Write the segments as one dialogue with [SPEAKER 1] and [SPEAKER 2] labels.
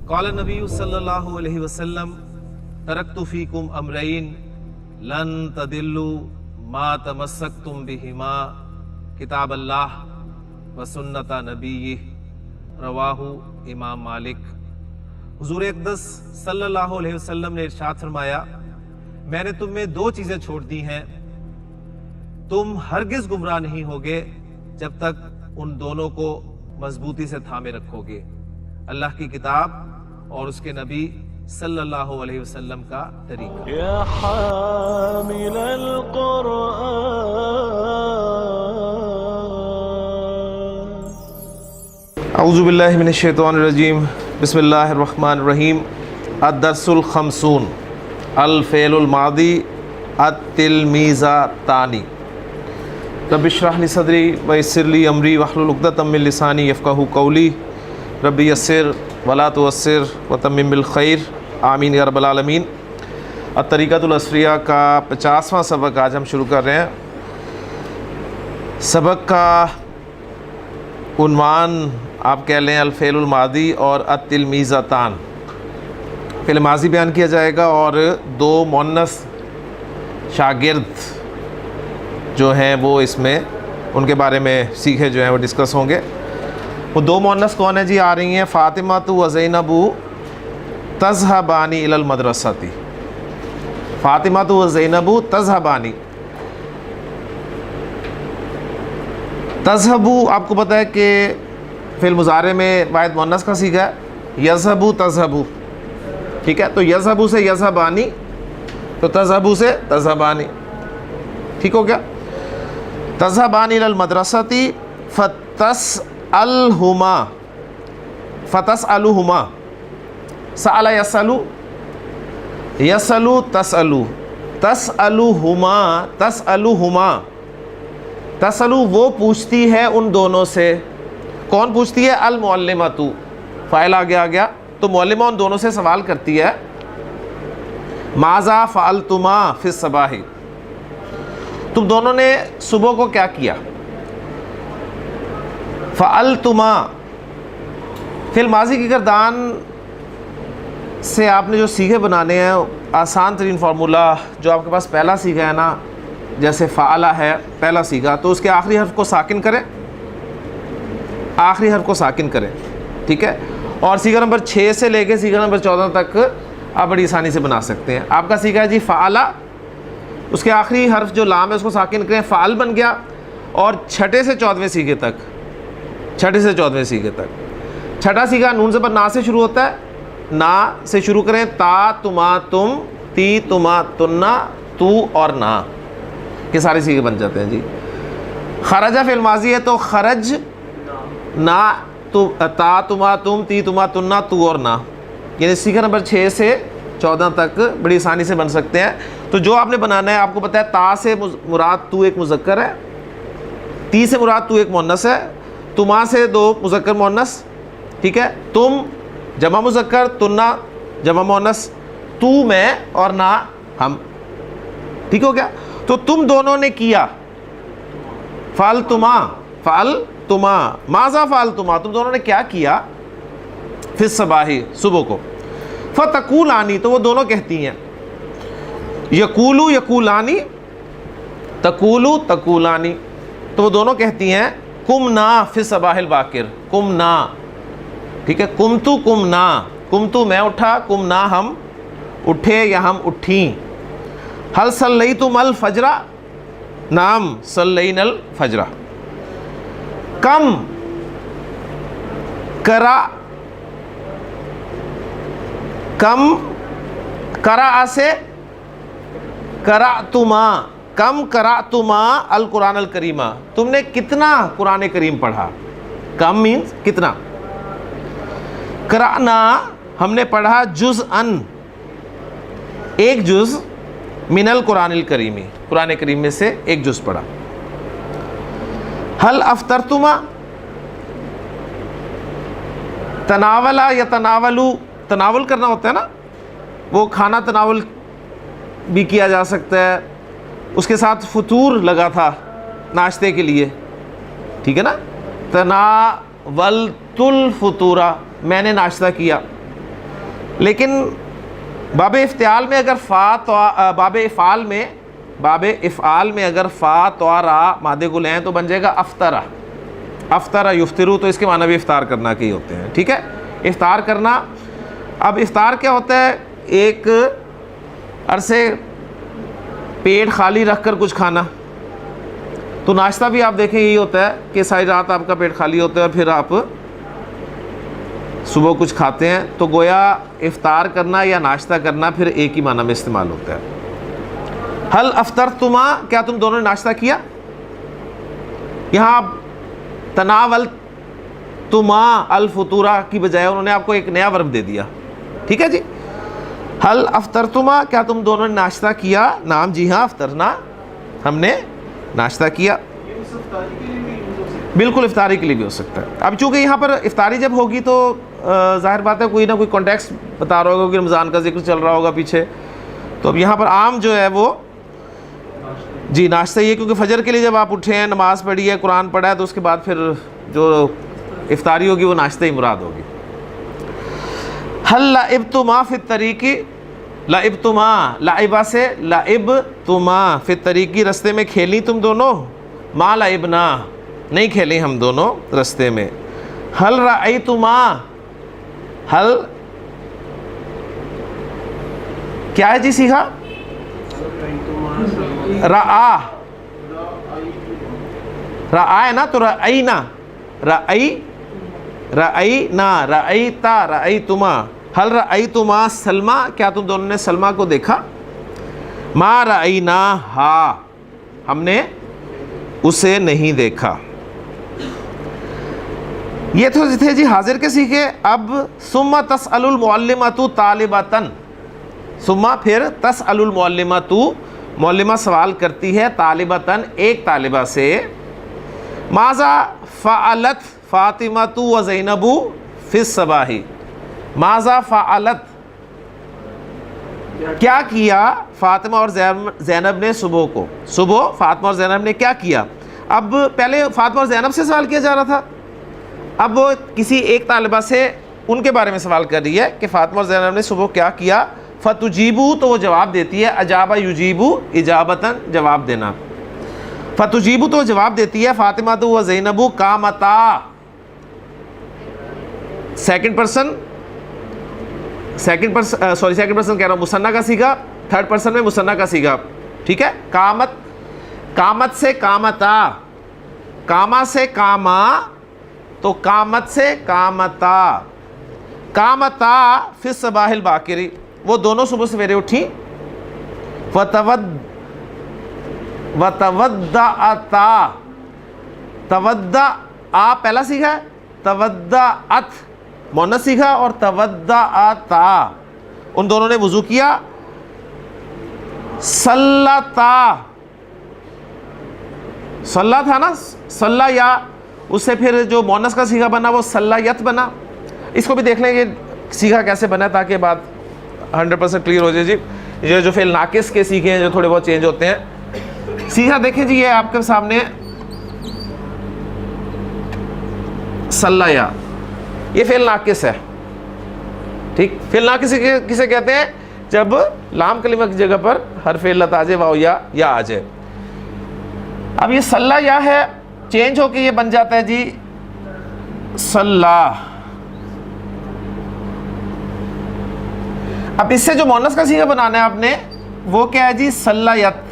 [SPEAKER 1] قال نبی صلی اللہ علیہ وسلم ترکت فیکم امرین لن تدلوا ما تمسکتم بہما کتاب اللہ و سنت نبیہ رواہ امام مالک۔ حضور اقدس صلی اللہ علیہ وسلم نے ارشاد فرمایا، میں نے تم میں دو چیزیں چھوڑ دی ہیں، تم ہرگز گمراہ نہیں ہوگے جب تک ان دونوں کو مضبوطی سے تھامے رکھو گے، اللہ کی کتاب اور اس کے نبی صلی اللہ علیہ وسلم کا طریقہ۔
[SPEAKER 2] یا حامل القرآن۔
[SPEAKER 1] اعوذ باللہ من الشیطان الرجیم، بسم اللہ الرحمن الرحیم۔ الدرس الخمسون، الفعل الماضی التلمیذتان۔ رب اشرح لی صدری ویسر لی امری واحلل عقدۃ من لسانی یفقہوا قولی، رب یسر ولا تعسر وتمم بالخیر، آمین یا رب العالمین۔ الطریقۃ العصریہ کا 50واں سبق آج ہم شروع کر رہے ہیں۔ سبق کا عنوان آپ کہہ لیں الفعل الماضی اور التلمیذتان۔ فعل ماضی بیان کیا جائے گا اور دو مؤنث شاگرد جو ہیں وہ اس میں ان کے بارے میں سیکھے جو ہیں وہ ڈسکس ہوں گے۔ وہ دو مؤنث کون ہیں جی؟ آ رہی ہیں فاطمہ و زینب تذهبانی الی المدرسۃ۔ فاطمہ و زینب تذهبانی۔ تذهب آپ کو پتہ ہے کہ فعل مضارع میں واحد مؤنث کا صیغہ ہے، یذهب تذهب، ٹھیک ہے؟ تو یذهب سے یذهبانی، تو تذهب سے تذهبانی، ٹھیک ہو گیا؟ تذهبانی الی المدرسۃ فتسألهما سأل يسأل يسأل تسأل تسألهما تسأل وہ پوچھتی ہے ان دونوں سے۔ کون پوچھتی ہے؟ المعلمۃ، فاعل آ گیا تو معلمہ ان دونوں سے سوال کرتی ہے، ماذا فعلتما فی الصباح، تم دونوں نے صبح کو کیا کیا؟ فعلتما فعل ماضی کی گردان سے آپ نے جو سیغے بنانے ہیں، آسان ترین فارمولہ جو آپ کے پاس پہلا سیغہ ہے نا، جیسے فعلہ ہے پہلا سیغہ، تو اس کے آخری حرف کو ساکن کریں، آخری حرف کو ساکن کریں، ٹھیک ہے؟ اور سیغہ نمبر 6 سے لے کے سیغہ نمبر 14 تک آپ بڑی آسانی سے بنا سکتے ہیں۔ آپ کا سیغہ ہے جی فعلہ، اس کے آخری حرف جو لام ہے اس کو ساکن کریں، فعل بن گیا، اور چھٹے سے 14ویں سیغے تک، چھٹے سے 14ویں سیغے تک۔ چھٹا سیغہ نون زبر نا سے شروع ہوتا ہے، نا سے شروع کریں، تا تما تم، تی تما تنا، تو اور نا، یہ سارے سیغے بن جاتے ہیں جی۔ خرجہ فعل ماضی ہے تو خرج، نا تا تما تم، تی تما تنا، تو اور نا، یعنی سیغہ نمبر 6 سے 14 تک بڑی آسانی سے بن سکتے ہیں۔ تو جو آپ نے بنانا ہے، آپ کو پتہ ہے تا سے مراد تو ایک مذکر ہے، تی سے مراد تو ایک مؤنث ہے، تما سے دو مذکر مؤنث، ٹھیک ہے؟ تم جمع مذکر، تنا جمع مؤنث، تو میں اور نا ہم، ٹھیک ہو گیا؟ تو تم دونوں نے کیا، فعلتما ماذا فعلتما، تم دونوں نے کیا کیا، فی الصباح صبح کو، فتقولانی تو وہ دونوں کہتی ہیں، یقولو یقولانی، تقولو تقولانی، تو وہ دونوں کہتی ہیں، قمنا فی الصباح الباکر، قمنا، ٹھیک ہے؟ قمتو میں اٹھا، قمنا ہم اٹھے یا ہم اٹھیں۔ هل صلیتم الفجر، نعم صلینا الفجر۔ کم قرأ سے قرأتما، کم قرأتما القرآن الکریم، تم نے کتنا قرآن کریم پڑھا؟ کم مینز کتنا، قرأنا ہم نے پڑھا، جزءاً ایک جز، من القرآن الکریم قرآن کریم میں سے ایک جز پڑھا۔ هل افطرتما، تناولا یا تناولو، تناول کرنا ہوتا ہے نا، وہ کھانا تناول بھی کیا جا سکتا ہے، اس کے ساتھ فطور لگا تھا ناشتے کے لیے، ٹھیک ہے نا؟ تناولت الفطورہ، میں نے ناشتہ کیا، لیکن باب افتعال میں اگر باب افعال میں اگر فا تو را مادے گل ہیں تو بن جائے گا افطرہ. افطرہ یفترو، تو اس کے معنی بھی افطار کرنا کے ہی ہوتے ہیں. ٹھیک ہے، افطار کرنا. اب افطار کیا ہوتا ہے؟ ایک عرصے پیٹ خالی رکھ کر کچھ کھانا. تو ناشتہ بھی آپ دیکھیں یہی ہوتا ہے کہ ساری رات آپ کا پیٹ خالی ہوتا ہے اور پھر آپ صبح کچھ کھاتے ہیں. تو گویا افطار کرنا یا ناشتہ کرنا پھر ایک ہی معنی میں استعمال ہوتا ہے. حل افطرتما، کیا تم دونوں نے ناشتہ کیا؟ یہاں تناولتما الفطورہ کی بجائے انہوں نے آپ کو ایک نیا ورب دے دیا. ٹھیک ہے جی، حل افطرتما، کیا تم دونوں نے ناشتہ کیا؟ نام، جی ہاں، افطرنا، ہم نے ناشتہ کیا. بالکل افطاری کے لیے بھی ہو سکتا ہے. اب چونکہ یہاں پر افطاری جب ہوگی تو ظاہر بات ہے کوئی نہ کوئی کانٹیکسٹ بتا رہا ہوگا کہ رمضان کا ذکر چل رہا ہوگا پیچھے. تو اب یہاں پر عام جو ہے وہ جی ناشتہ ہی ہے، کیونکہ فجر کے لیے جب آپ اٹھے ہیں، نماز پڑھی ہے، قرآن پڑھا ہے، تو اس کے بعد پھر جو افطاری ہوگی وہ ناشتہ ہی مراد ہوگی. حل لعبتما فی الطریق، لعبتما، لعبہ سے لعبتما فی الطریق، رستے میں کھیلی تم دونوں؟ ما لعبنا، نہیں کھیلی ہم دونوں رستے میں. حل رأیتما، حل کیا ہے جی سیکھا؟ رآ، رآ ہے نا، تو رأینا، رأینا، رأیتا، رأیتما. حل رأیتما سلمہ، کیا تم دونوں نے سلمہ کو دیکھا؟ ما رأیناہا، ہم نے اسے نہیں دیکھا. یہ تو تھے جی حاضر کے سیکھے. اب ثم تسأل المعلمۃ طالبۃً، ثم پھر تسأل المعلمۃ، معلمہ سوال کرتی ہے، طالبۃً ایک طالبہ سے، ماذا فعلت فاطمۃ و زینب فی الصباح، ماذا فعلت، کیا کیا فاطمہ اور زینب نے صبح کو، صبح فاطمہ اور زینب نے کیا کیا. اب پہلے فاطمہ اور زینب سے سوال کیا جا رہا تھا، اب وہ کسی ایک طالبہ سے ان کے بارے میں سوال کر رہی ہے کہ فاطمہ اور زینب نے صبح کیا کیا. فتجیبو، تو وہ جواب دیتی ہے، اجابہ یجیبو اجابتاً، جواب دینا. فتجیبو، تو وہ جواب دیتی ہے، فاطمہ تو و زینب قامتا، سیکنڈ پرسن کہہ رہا ہوں، مثنیٰ کا صیغہ، تھرڈ پرسن میں مثنیٰ کا صیغہ. ٹھیک ہے، قامت سے قامتا، کاما سے کاما، تو قامت سے قامتا، قامتا فی الصباح الباکری، وہ دونوں صبح سویرے اٹھی. وتودعتا، تودع پہلا سیکھا ہے، تودعت مؤنث سیکھا، اور تودعتا ان دونوں نے وضو کیا. صلتا، صلی تھا نا، صلی، یا اس سے پھر جو مؤنث کا سیغہ بنا وہ صلیت بنا. اس کو بھی دیکھ لیں کہ سیغہ کیسے بنا تاکہ بات 100% کلیئر ہو جائے. جی یہ جو فعل ناقص کے سیغے ہیں جو تھوڑے بہت چینج ہوتے ہیں. سیغہ دیکھیں جی، یہ آپ کے سامنے صلیا، یہ فعل ناقص ہے. ٹھیک، فعل ناقص کسے کہتے ہیں؟ جب لام کلمہ کی جگہ پر حرف علت آ جائے، واو یا آ جائے. اب یہ صلیا ہے، چینج ہو کے یہ بن جاتا ہے جی صلاح. اب اس سے جو مؤنث کا صیغہ بنانا ہے آپ نے، وہ کیا ہے جی؟ صلیت.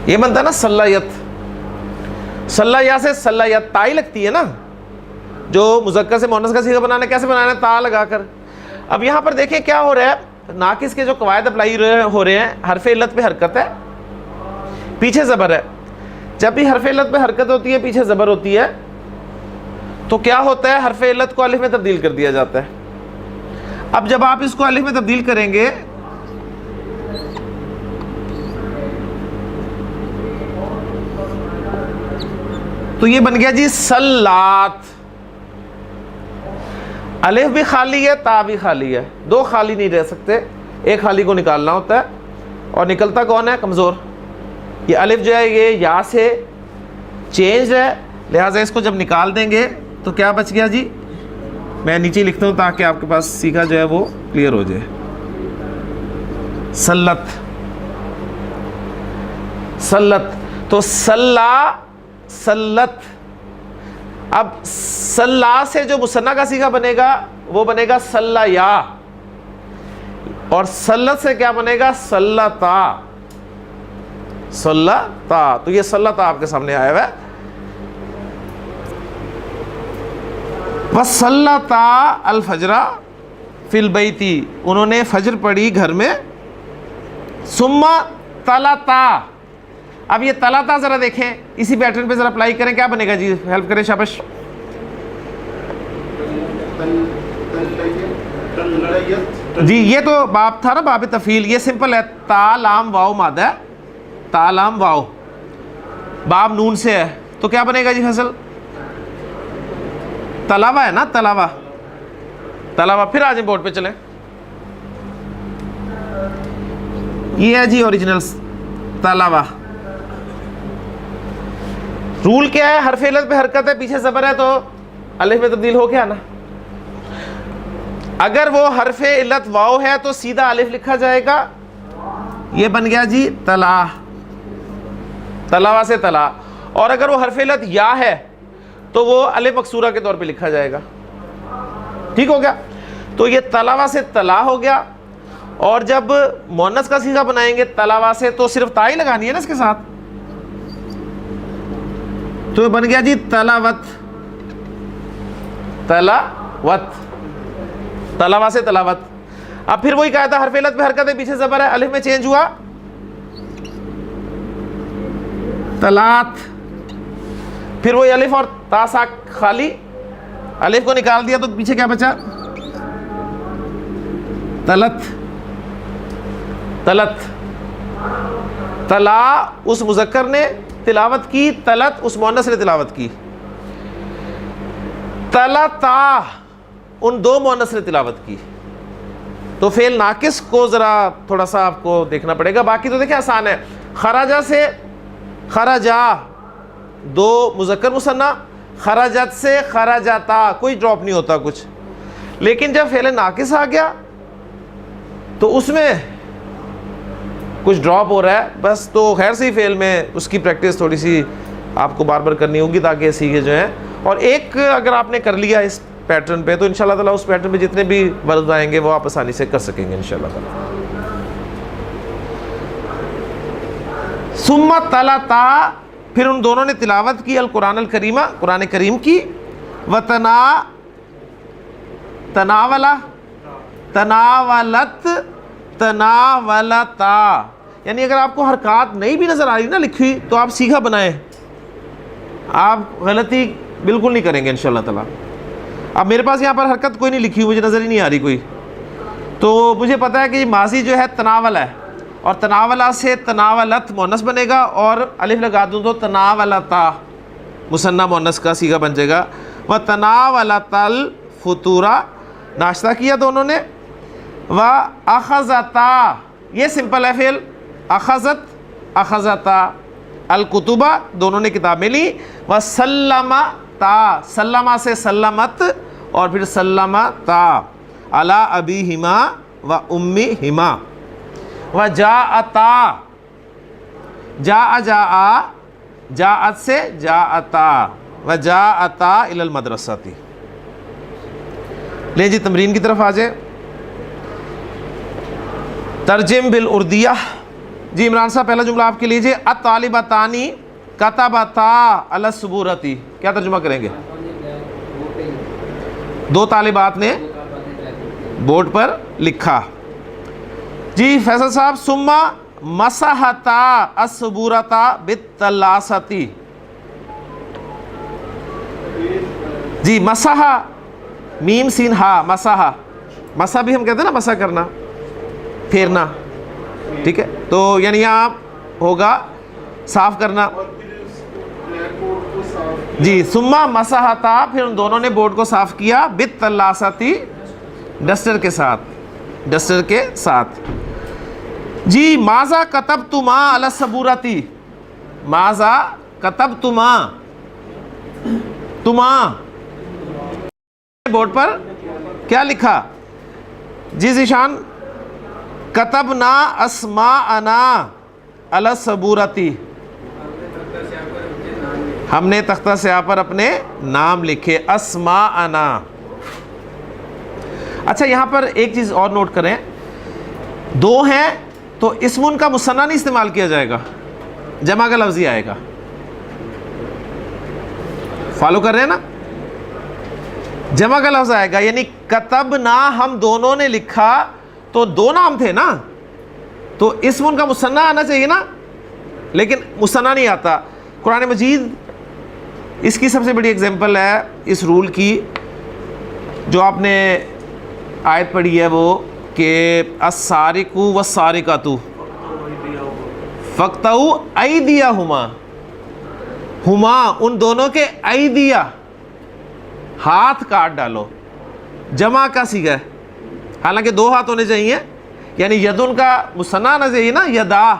[SPEAKER 1] یہ بنتا ہے نا صلیت. صلیا سے صلیت، تائی لگتی ہے نا، جو مذکر سے مؤنث کا صیغہ بنانا ہے کیسے بنانا ہے؟ تا لگا کر. اب یہاں پر دیکھیں کیا ہو رہا ہے، ناقص کے جو قواعد اپلائی ہو رہے ہیں، حرف علت پہ حرکت ہے، پیچھے زبر ہے. جب بھی حرف علت پہ حرکت ہوتی ہے، پیچھے زبر ہوتی ہے، تو کیا ہوتا ہے؟ حرف علت کو الف میں تبدیل کر دیا جاتا ہے. اب جب آپ اس کو الف میں تبدیل کریں گے تو یہ بن گیا جی صلات. الف بھی خالی ہے، تا بھی خالی ہے، دو خالی نہیں رہ سکتے، ایک خالی کو نکالنا ہوتا ہے. اور نکلتا کون ہے؟ کمزور. یہ الف جو ہے یہ یا سے چینج ہے، لہٰذا اس کو جب نکال دیں گے تو کیا بچ گیا جی؟ میں نیچے لکھتا ہوں تاکہ آپ کے پاس سیکھا جو ہے وہ کلیئر ہو جائے. سلت. سلت تو سلت. اب سلا سے جو مثنیٰ کا صیغہ بنے گا وہ بنے گا سلیا، اور سلت سے کیا بنے گا؟ سلتا. سلتا. تو یہ سلتا آپ کے سامنے آیا ہوا ہے. وَسَلَّتَا الْفَجْرَ فِي الْبَيْتِ، انہوں نے فجر پڑھی گھر میں. ثُمَّ تَلَتَا. اب یہ تلتا ذرا دیکھیں، اسی پیٹرن پہ ذرا اپلائی کریں، کیا بنے گا جی؟ ہیلپ کریں، شابش. جی یہ تو باب تھا نا، باب تفعیل. یہ سمپل ہے، تا لام واو مادہ ہے، تا لام واو، باب نون سے ہے، تو کیا بنے گا جی فیصل؟ تلاوا ہے نا، تلاوا. تلاوا. پھر آ جائیں بورڈ پہ چلیں. یہ ہے جی اوریجنل تلاوا. رول کیا ہے؟ حرف علت پہ حرکت ہے، پیچھے زبر ہے تو الف میں تبدیل ہو گیا نا. اگر وہ حرف علت واو ہے تو سیدھا الف لکھا جائے گا. یہ بن گیا جی تلا، تلاوا سے تلا. اور اگر وہ حرف علت یا ہے تو وہ الف مکسورہ کے طور پہ لکھا جائے گا. ٹھیک ہو گیا؟ تو یہ تلاوا سے تلا ہو گیا. اور جب مؤنث کا صیغہ بنائیں گے تلاوا سے تو صرف تا ہی لگانی ہے نا اس کے ساتھ. تو یہ بن گیا جی تلاوت. تلاوت. تلاوا سے تلاوت. اب پھر وہی کہا تھا حرف علت پہ حرکت ہے، پیچھے زبر ہے، الف میں چینج ہوا تلات. پھر وہی الف اور تا ساک خالی، الف کو نکال دیا تو پیچھے کیا بچا؟ تلت. تلت. تلا اس مذکر نے تلاوت کی، تلت اس مؤنث نے تلاوت کی. تلتا ان دو مؤنث نے تلاوت کی. تو فعل ناقص کو ذرا تھوڑا سا آپ کو دیکھنا پڑے گا. باقی تو دیکھیں آسان ہے. خراجہ سے خراجا دو مذکر مثنیٰ، خراجت سے خراجاتا کوئی ڈراپ نہیں ہوتا کچھ. لیکن جب فعل ناقص آ گیا تو اس میں کچھ ڈراپ ہو رہا ہے بس. تو خیر سے ہی فعل میں اس کی پریکٹس تھوڑی سی آپ کو بار بار کرنی ہوگی تاکہ یہ سیکھے جو ہیں. اور ایک اگر آپ نے کر لیا اس پیٹرن پہ تو انشاءاللہ تعالیٰ اس پیٹرن پہ جتنے بھی ورڈ آئیں گے وہ آپ آسانی سے کر سکیں گے انشاءاللہ تعالیٰ. ثم تلتا، پھر ان دونوں نے تلاوت کی القرآن الکریمہ، قرآن کریم کی. تناولا، تناولت، تناولتا. یعنی اگر آپ کو حرکات نہیں بھی نظر آ رہی نا لکھی ہوئی تو آپ سیکھا بنائیں، آپ غلطی بالکل نہیں کریں گے انشاءاللہ تعالیٰ. اب میرے پاس یہاں پر حرکت کوئی نہیں لکھی ہوئی، مجھے نظر ہی نہیں آ رہی کوئی، تو مجھے پتا ہے کہ ماضی جو ہے تناول ہے، اور تناولا سے تناولت مؤنث بنے گا، اور الف لگا دوں تو تناولتا مثنیٰ مؤنث کا صیغہ بن جائے گا. وَتَنَاوَلَتَ الْفُطُورَ، ناشتہ کیا دونوں نے. وَأَخَذَتَا، یہ سمپل ہے فعل. اخذت، اخذتا. الکتبہ، دونوں نے کتابیں لی. وَسَلَّمَتَا، سلمہ سے سلمت اور پھر سلمتا. عَلَىٰ أَبِيهِمَا وَأُمِّهِمَا. وَجَاءَتَا، جاء جاء، جاءت سے جاءتا. وَجَاءَتَا إِلَى الْمَدْرَسَةِ. لیں جی تمرین کی طرف آ جائیں. ترجم بالاردیہ. جی عمران صاحب پہلا جملہ آپ کے لیجئے. الطالبتانی کتبتا علی السبورۃ. کیا ترجمہ کریں گے؟ دو طالبات نے بورڈ پر لکھا. جی فیصل صاحب. ثم مسحتا السبورۃ بالثلاثۃ. جی مسح، میم سین ہا، مسح. مسح بھی ہم کہتے ہیں نا مسح کرنا، پھیرنا. ٹھیک ہے، تو یعنی یہاں ہوگا صاف کرنا. جی ثم مسحتا، پھر ان دونوں نے بورڈ کو صاف کیا. بالثلاثۃ، ڈسٹر کے ساتھ، ڈسٹر کے ساتھ. جی ماذا کتبتما علی السبورۃ. ماذا کتبتما، تما. بورڈ پر کیا لکھا جی ذیشان؟ کتبنا اسماءنا علی السبورتی. ہم نے تختہ سیاہ پر اپنے نام لکھے. اسماءنا. اچھا یہاں پر ایک چیز اور نوٹ کریں, دو ہیں تو اسم کا مثنیٰ نہیں استعمال کیا جائے گا, جمع کا لفظ ہی آئے گا. فالو کر رہے ہیں نا؟ جمع کا لفظ آئے گا, یعنی کتبنا ہم دونوں نے لکھا, تو دو نام تھے نا, تو اسم کا مثنیٰ آنا چاہیے نا, لیکن مثنیٰ نہیں آتا. قرآن مجید اس کی سب سے بڑی اگزامپل ہے اس رول کی جو آپ نے آیت پڑھی ہے, وہ کہ السارق والسارقۃ فاقطعوا ایدیہما. ہما ان دونوں کے, ایدیہ ہاتھ کاٹ ڈالو. جمع کا صیغہ ہے, حالانکہ دو ہاتھ ہونے چاہیے, یعنی یدن کا مثنیٰ آنا چاہیے نا, یدا,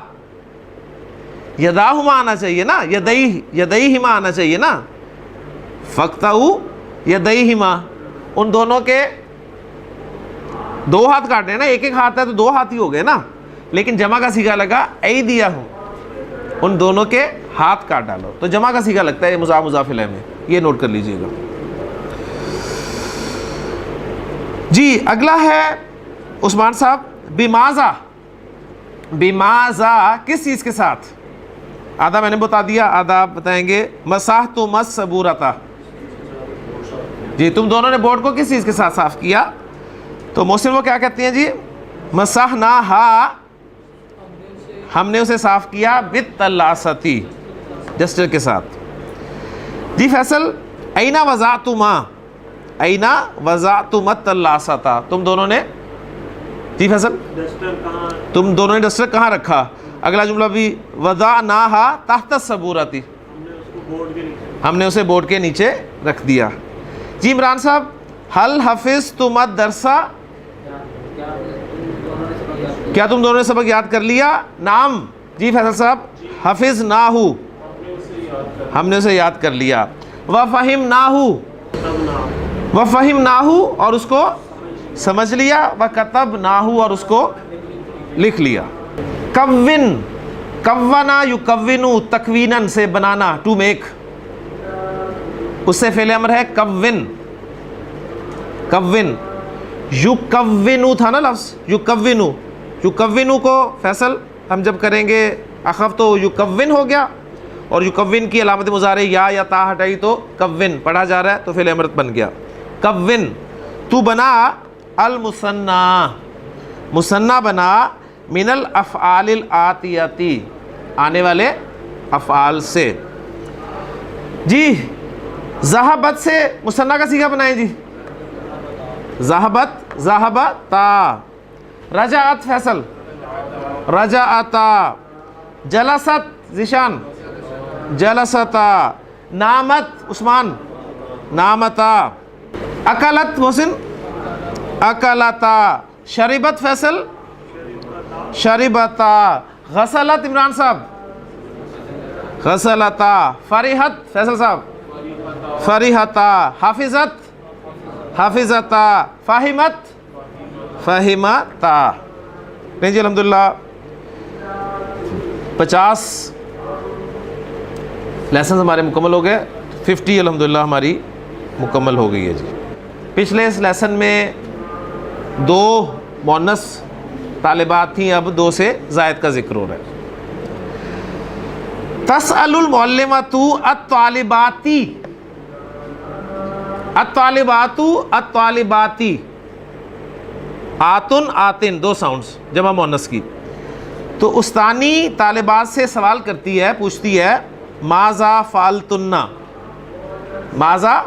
[SPEAKER 1] یداہما آنا چاہیے نا, یدیہما آنا چاہیے نا. فاقطعوا یدیہما, ان دونوں کے دو ہاتھ کاٹنے نا, ایک ایک ہاتھ ہے تو دو ہاتھ ہی ہو گئے نا, لیکن جمع کا صیغہ لگا ایدیہم, ان دونوں کے ہاتھ کاٹ ڈالو, تو جمع کا صیغہ لگتا ہے مضاف مضاف الیہ میں. یہ نوٹ کر لیجئے گا. جی اگلا ہے عثمان صاحب, بماذا. بماذا کس چیز کے ساتھ؟ آدھا میں نے بتا دیا, آدھا آپ بتائیں گے. مسحتم السبورۃ. جی تم دونوں نے بورڈ کو کس چیز کے ساتھ صاف کیا؟ تو محسن وہ کیا کہتی ہیں جی؟ مسحناہا, ہم نے اسے صاف کیا, بالثلاثتی, ڈسٹر کے ساتھ. جی فیصل, این وضعتما, این وضعتم الثلاثۃ, تم دونوں نے, جی فیصل تم دونوں نے ڈسٹر کہاں رکھا؟ اگلا جملہ بھی وضعناہا تحت السبورۃ, ہم نے اسے بورڈ کے نیچے رکھ دیا. جی عمران صاحب, هل حفظتم الدرس, کیا تم دونوں نے سبق یاد کر لیا؟ نعم. جی فیصل صاحب, حفظناہ, ہم نے اسے یاد کر لیا. وفہمناہ, وفہمناہ, اور اس کو سمجھ لیا. وکتبناہ, اور اس کو لکھ لیا. کون, کونا یکونو, تکویناً سے بنانا, ٹو میک, اس سے فعل امر ہے کون. کون, یکونو تھا نا لفظ, یکونو, یکونو کو فیصل ہم جب کریں گے اخف تو یکون ہو گیا, اور یکون کی علامت مضارع یا تا ہٹائی تو کون پڑھا جا رہا ہے, تو فعل امر بن گیا. کون, تو بنا المثنیٰ, مثنیٰ بنا, من الافعال الآتیاتی, آنے والے افعال سے. جی ذہبت سے مثنیٰ کا صیغہ بنائیں جی. ذہبت, ذہبتا. رجعت فیصل, رجعتا. جلست ذیشان, جلستا. نامت عثمان, نامتا. اکلت محسن, اکلتا. شربت فیصل, شربتا. غسلت عمران صاحب, غسلتا. فرحت فیصل صاحب, فرحتا. حافظت, حافظتا. فاہمت, فاہمتا. نہیں جی الحمدللہ 50 لیسنز ہمارے مکمل ہو گئے, 50 الحمدللہ ہماری مکمل ہو گئی ہے جی. پچھلے اس لیسن میں 2 مؤنث طالبات تھیں, اب 2 سے زائد کا ذکر ہو رہا ہے. تسأل المعلمۃ الطالباتی, الطالبات, الطالباتی. آتن, آتن, 2 ساؤنڈز جمع مؤنث کی. تو استانی طالبات سے سوال کرتی ہے, پوچھتی ہے, ماذا فعلتن, ماذا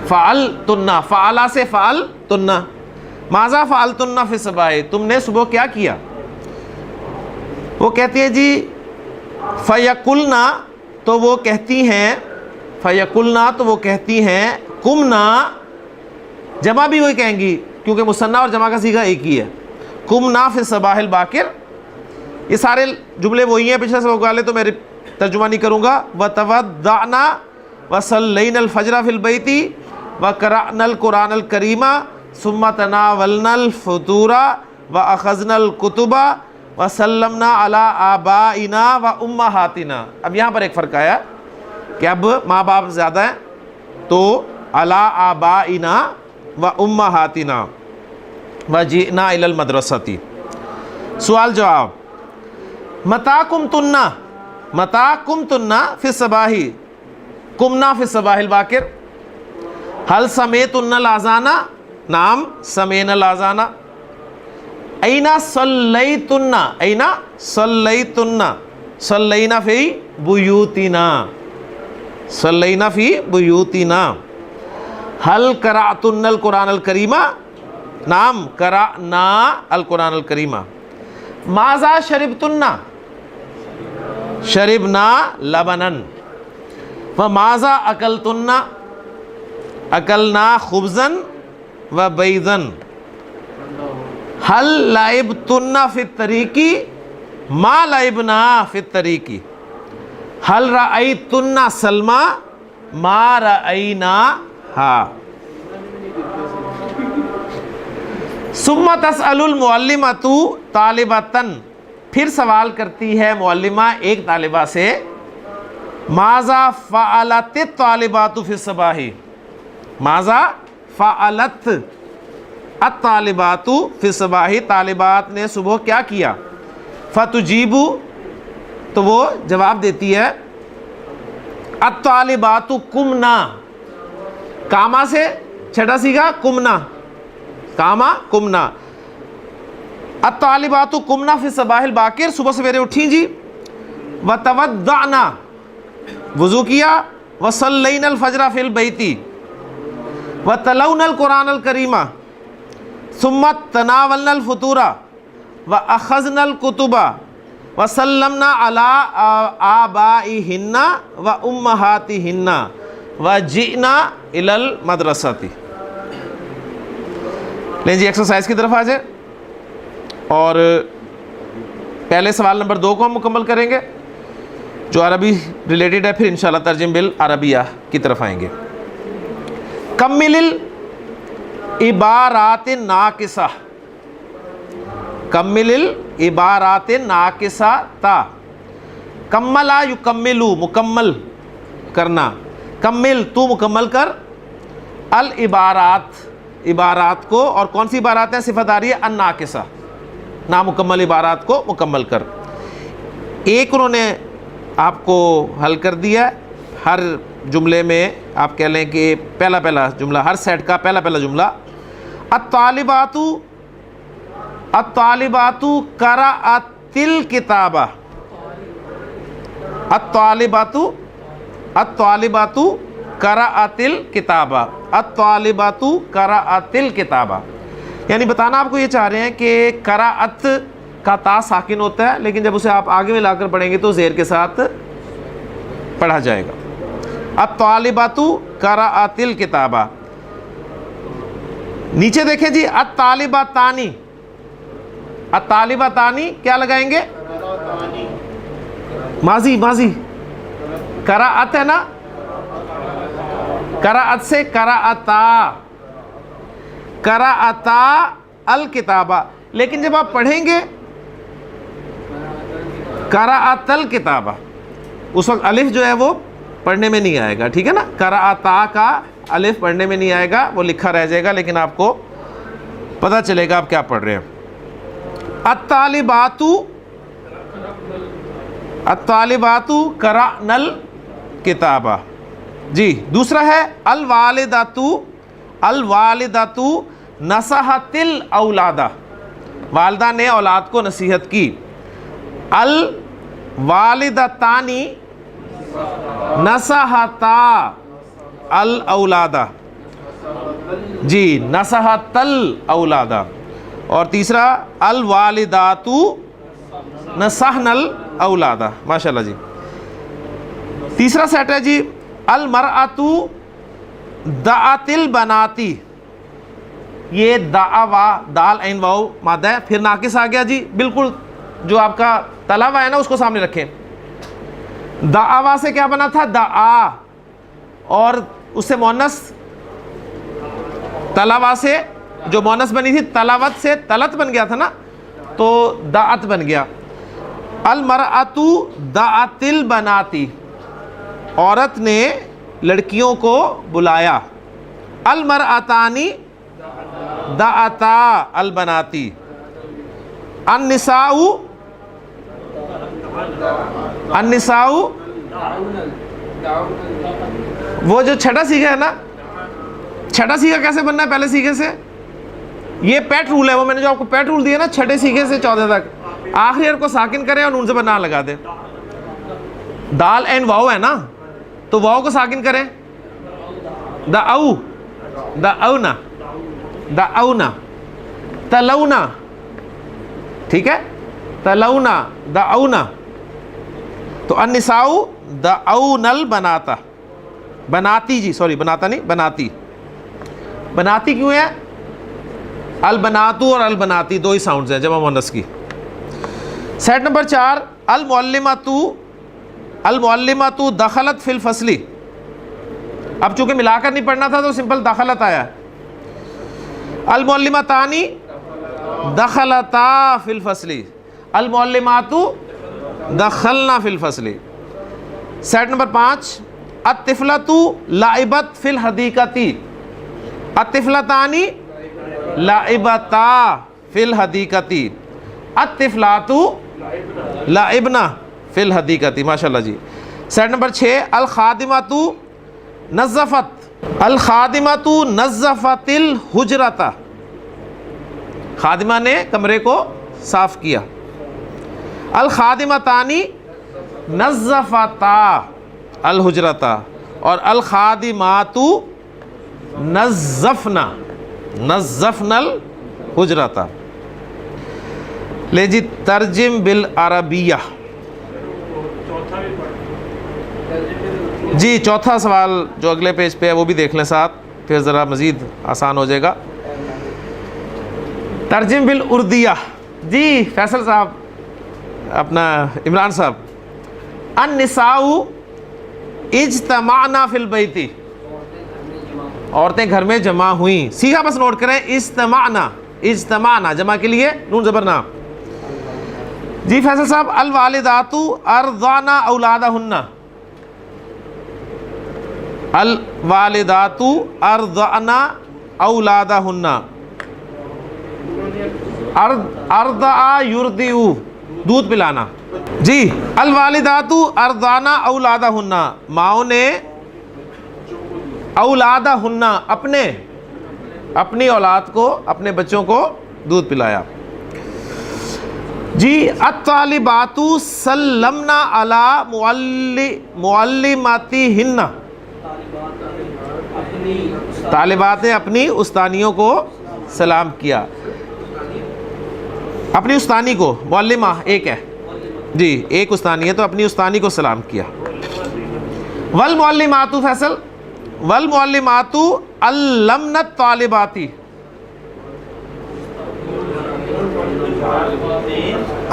[SPEAKER 1] فعلتن, فعلا سے فعلتن. ماذا فعلتن فی الصباح, تم نے صبح کیا کیا؟ وہ کہتی ہے جی فیقلنا, تو وہ کہتی ہیں, فیقلنا تو وہ کہتی ہیں, قمنا, جمع بھی وہی کہیں گی کیونکہ مثنیٰ اور جمع کا صیغہ ایک ہی ہے. قمنا فی الصباح الباکر. یہ سارے جملے وہی ہیں پچھلے سبق والے, تو میں ترجمہ نہیں کروں گا. وتودعنا وصلینا الفجر فی البیت وقرأنا القرآن الکریم ثم تناولنا الفطور واخذنا الکتب وسلمنا علی آبائنا وامہاتنا. اب یہاں پر ایک فرق آیا کہ اب ماں باپ زیادہ ہیں تو علی آبائنا وامہاتنا وجئنا الی المدرسۃ. سوال جواب. متا قمتن فی الصباح قمنا فی الصباح الباکر هل سمعتن الاذان نعم سمعنا الاذان. أين صليتن أين صليتن صلينا في بيوتنا صلينا في بيوتنا. هل قرأتن القرآن الكريم نعم قرأنا القرآن الكريم. ماذا شربتن شربنا لبنا. وماذا أكلتن أكلنا خبزا وبيضا. هل لعبتن في الطريق ما لعبنا في الطريق. هل رأيتن سلمى ما رأيناها. ثم تسأل المعلمة طالبة. پھر سوال کرتی ہے معلمہ ایک طالبہ سے ماذا فعلت الطالبات فی الصباح. ماذا فعلت الطالبات فی الصباح. طالبات نے صبح کیا کیا. فتجیب تو وہ جواب دیتی ہے الطالبات قمنا. کاما سے چھٹا سیگا قمنا کاما قمنا. الطالبات قمنا فی الصباح الباکر. صبح سویرے اٹھیں جی. وتودعنا وضو کیا. وصلینا الفجر فی البیت وتلونا القرآن الکریم ثم تناولنا الفطور واخذنا الکتب وسلمنا علی آبائہن وامہاتہن وجئنا الی المدرسۃ. لیں جی ایکسرسائز کی طرف آ جائیں اور پہلے سوال نمبر 2 کو ہم مکمل کریں گے جو عربی ریلیٹڈ ہے. پھر انشاءاللہ ترجم بالعربیہ کی طرف آئیں گے. کمل العبارات الناقصہ. کمل العبارات الناقصہ تا. کملا یکملو مکمل کرنا. کمل تو مکمل کر. العبارات عبارات کو. اور کون سی عبارات ہیں صفت آ رہی ہے الناقصہ نامکمل عبارات کو مکمل کر. ایک انہوں نے آپ کو حل کر دیا. ہر جملے میں آپ کہہ لیں کہ پہلا جملہ ہر سیٹ کا پہلا جملہ الطالبات قرأت الکتابہ. الطالبات قرأت الکتابہ. الطالبات قرأت الکتابہ. یعنی بتانا آپ کو یہ چاہ رہے ہیں کہ قرأت کا تا ساکن ہوتا ہے لیکن جب اسے آپ آگے میں لا کر پڑھیں گے تو زیر کے ساتھ پڑھا جائے گا. الطالبات قرأت الکتابہ. نیچے دیکھیں جی الطالبتانی. الطالبتانی کیا لگائیں گے ماضی قرأت ہے نا. قرأت سے قرأتا الکتابہ. لیکن جب آپ پڑھیں گے قرأت الکتابہ اس وقت الف جو ہے وہ پڑھنے میں نہیں آئے گا. ٹھیک ہے نا. قرأتا کا الف پڑھنے میں نہیں آئے گا وہ لکھا رہ جائے گا لیکن آپ کو پتہ چلے گا آپ کیا پڑھ رہے ہیں. الطالبات قرأن الکتابہ. جی دوسرا ہے الوالدۃ نصحت الاولاد. والدہ نے اولاد کو نصیحت کی. الوالدتانی نصحتا الاولاد. جی نصحت الاولاد. اور تیسرا الوالدات نصحن الاولاد. ماشاءاللہ جی. تیسرا سیٹ ہے جی المرأۃ دعت البناتی. یہ دعوا دال عین واو مادہ ہے. پھر ناقص آ گیا جی. بالکل جو آپ کا تلا ہوا ہے نا اس کو سامنے رکھیں. دعوا سے کیا بنا تھا دعا اور اس سے مونس تلوا سے جو مونس بنی تھی تلاوت سے تلت بن گیا تھا نا, تو دعت بن گیا. المرأۃ دعت البناتی, عورت نے لڑکیوں کو بلایا. المرأتانی دعتا البناتی. النساء وہ جو چھٹا سیکھا ہے نا, چھٹا سیکھا کیسے بننا ہے پہلے سیکھے سے, یہ پیٹ رول ہے, وہ میں نے جو آپ کو پیٹ رول دیا نا چھٹے سیکھے سے 14 تک, آخری حرف کو ساکن کریں اور نون سے بنا لگا دیں. دال اینڈ واؤ ہے نا, تو واؤ کو ساکن کریں, دا او, دا اونا, دا اونا, تلونا, ٹھیک ہے, تلونا, دا اونا. تو النساء دعون البناتا, بناتی جی سوری بناتا نہیں بناتی. بناتی کیوں ہے؟ البناتو اور البناتی دو ہی ساؤنڈز ہیں جمع مؤنث کی. سیٹ نمبر 4 المعلمۃ دخلت فی الفصل. اب چونکہ ملا کر نہیں پڑھنا تھا تو سمپل دخلت آیا. المعلمتانی دخلتا فی الفصل, المعلمات دخلنا فی الفصل. سیٹ نمبر 5 الطفلۃ لعبت فی الحدیقۃ, الطفلتانی لعبتا فی الحدیقۃ, الطفلات لعبنا فی الحدیقۃ. ماشاءاللہ جی. سیٹ نمبر 6 الخادمۃ نظفت, الخادمۃ نظفت الحجرۃ, خادمہ نے کمرے کو صاف کیا. الخادمتانی نظفتا الحجرۃ, اور الخادمات نظفنا نظفنا الحجرۃ. لے جی ترجم بالعربیہ. جی چوتھا سوال جو اگلے پیج پہ ہے وہ بھی دیکھ لیں ساتھ, پھر ذرا مزید آسان ہو جائے گا. ترجم بالاردیہ. جی فیصل صاحب, اپنا عمران صاحب. النساء اجتمعنا فی البیت, عورتیں گھر میں جمع ہوئیں. سیکھا بس نوٹ کریں, اجتمعنا, اجتمعنا جمع کے لیے نون زبر نا. جی فیصل صاحب الوالدات ارضعن اولادہن, الوالدات ارضعن اولادہن, ارضع یرضع دودھ پلانا. جی الوالدات ارضعن اولادہن, ماؤں نے اولادہن اپنی اولاد کو, اپنے بچوں کو دودھ پلایا. جی الطالبات سلمنا علی معلماتہن, طالبات نے اپنی استانیوں کو سلام کیا. اپنی استانی کو, معلمہ ایک ہے جی, ایک استانی ہے تو اپنی استانی کو سلام کیا. والمعلمات فیصل, والمعلمات علمنا الطالبات,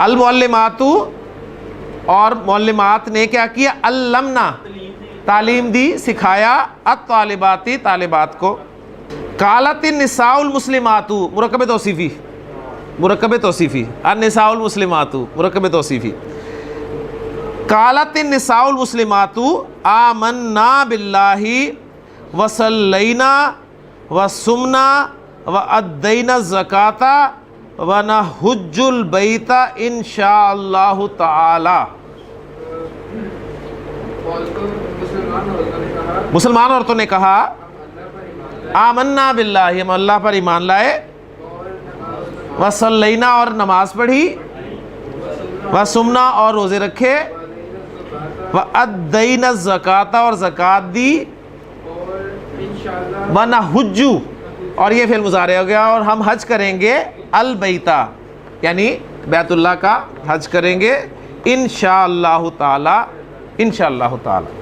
[SPEAKER 1] المعلمات اور معلمات نے کیا کیا؟ علمنا تعلیم دی, سکھایا, الطالبات طالبات کو. قالت النساء المسلمات مرکب توصیفی, مرکب توصیفی, النساء المسلمات مرکب توصیفی. قالت النساء المسلمات آمنا باللہ وصلینا وصمنا وادینا الزکاة ونحج البیت انشاء اللہ تعالی. مسلمان عورتوں نے کہا آمنا باللہ, ہم اللہ پر ایمان لائے, وصلینا اور نماز پڑھی, وصمنا اور روزے رکھے, وادینا الزکاة اور زکوٰۃ دی, ونحج اور یہ فعل مضارع ہو گیا, اور ہم حج کریں گے, البیتا یعنی بیت اللہ کا حج کریں گے, انشاءاللہ تعالی, انشاءاللہ تعالی.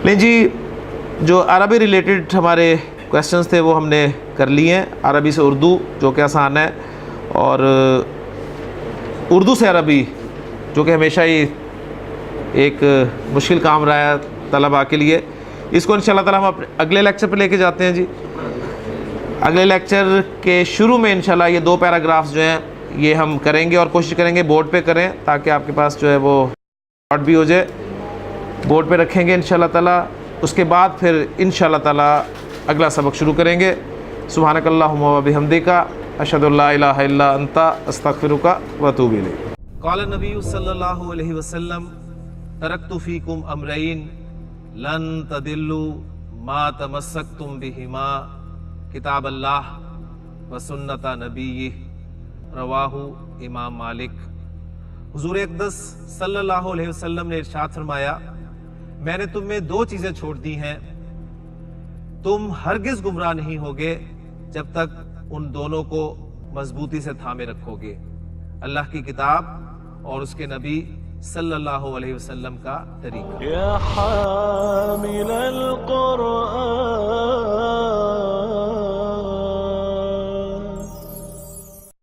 [SPEAKER 1] لیں جی جو عربی ریلیٹڈ ہمارے کویسچنز تھے وہ ہم نے کر لیے ہیں. عربی سے اردو جو کہ آسان ہے, اور اردو سے عربی جو کہ ہمیشہ ہی ایک مشکل کام رہا ہے, طلباء کے لیے. اس کو انشاءاللہ تعالی ہم اپنے اگلے لیکچر پہ لے کے جاتے ہیں جی. اگلے لیکچر کے شروع میں انشاءاللہ یہ 2 پیراگرافز جو ہیں یہ ہم کریں گے اور کوشش کریں گے بورڈ پہ کریں تاکہ آپ کے پاس جو ہے وہ نوٹ بھی ہو جائے. بورڈ پہ رکھیں گے انشاءاللہ تعالی. اس کے بعد پھر انشاءاللہ تعالی اگلا سبق شروع کریں گے. سبحانک اللہم و بحمدک اشہد ان لا الہ الا انت استغفرک و اتوب الیک. قال النبی صلی اللہ علیہ وسلم ترکت فیکم امرین لن تضلوا ما تمسکتم بہما کتاب اللہ و سنت نبیہ رواہ امام مالک. حضور اقدس صلی اللہ علیہ وسلم نے ارشاد فرمایا میں نے تم میں 2 چیزیں چھوڑ دی ہیں, تم ہرگز گمراہ نہیں ہوگے جب تک ان دونوں کو مضبوطی سے تھامے رکھو گے, اللہ کی کتاب اور اس کے نبی صلی اللہ علیہ وسلم کا طریقہ.
[SPEAKER 2] يا حامل القرآن